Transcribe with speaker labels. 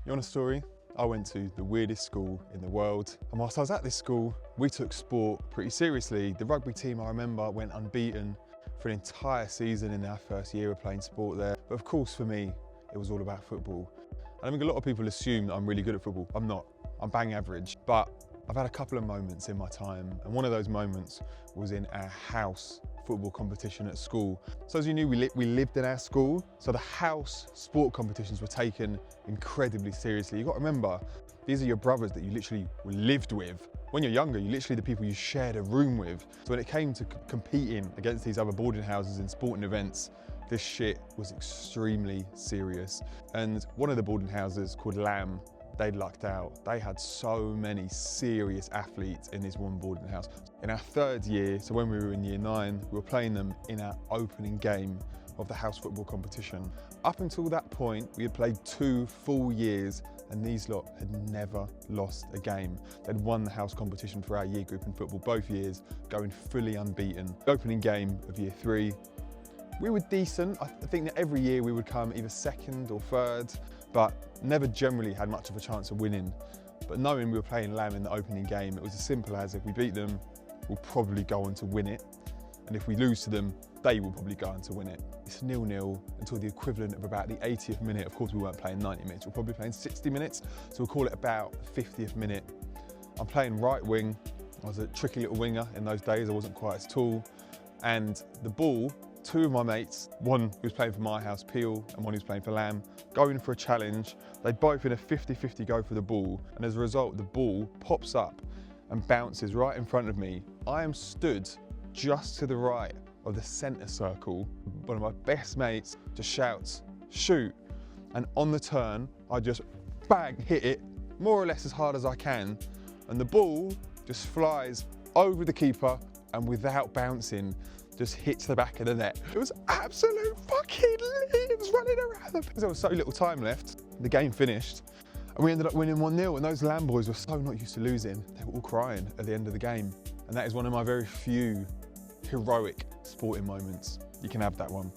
Speaker 1: You want a story? I went to the weirdest school in the world, and whilst I was at this school, we took sport pretty seriously. The rugby team, I remember, went unbeaten for an entire season in our first year of playing sport there. But of course, for me, it was all about football. And I think a lot of people assume that I'm really good at football. I'm not. I'm bang average. But I've had a couple of moments in my time, and one of those moments was in our house football competition at school. So as you knew, we lived in our school, so the house sport competitions were taken incredibly seriously. You've got to remember, these are your brothers that you literally lived with. When you're younger, you're literally the people you shared a room with. So when it came to competing against these other boarding houses in sporting events, this shit was extremely serious. And one of the boarding houses, called Lamb, they'd lucked out. They had so many serious athletes in this one boarding house. In our third year, so when we were in year 9, we were playing them in our opening game of the house football competition. Up until that point, we had played 2 full years, and these lot had never lost a game. They'd won the house competition for our year group in football both years, going fully unbeaten. The opening game of year 3, we were decent. I think that every year we would come either second or third, but never generally had much of a chance of winning. But knowing we were playing Lamb in the opening game, it was as simple as, if we beat them, we'll probably go on to win it. And if we lose to them, they will probably go on to win it. It's 0-0 until the equivalent of about the 80th minute. Of course, we weren't playing 90 minutes, we're probably playing 60 minutes. So we'll call it about the 50th minute. I'm playing right wing. I was a tricky little winger in those days. I wasn't quite as tall. And the ball, 2 of my mates, one who was playing for my house, Peel, and one who was playing for Lamb, going for a challenge. They both in a 50-50 go for the ball, and as a result, the ball pops up and bounces right in front of me. I am stood just to the right of the centre circle. One of my best mates just shouts, "Shoot!" And on the turn, I just bang, hit it, more or less as hard as I can, and the ball just flies over the keeper and without bouncing, just hits the back of the net. It was absolute fucking leaves running around. There was so little time left. The game finished, and we ended up winning 1-0, and those Lamb boys were so not used to losing. They were all crying at the end of the game. And that is one of my very few heroic sporting moments. You can have that one.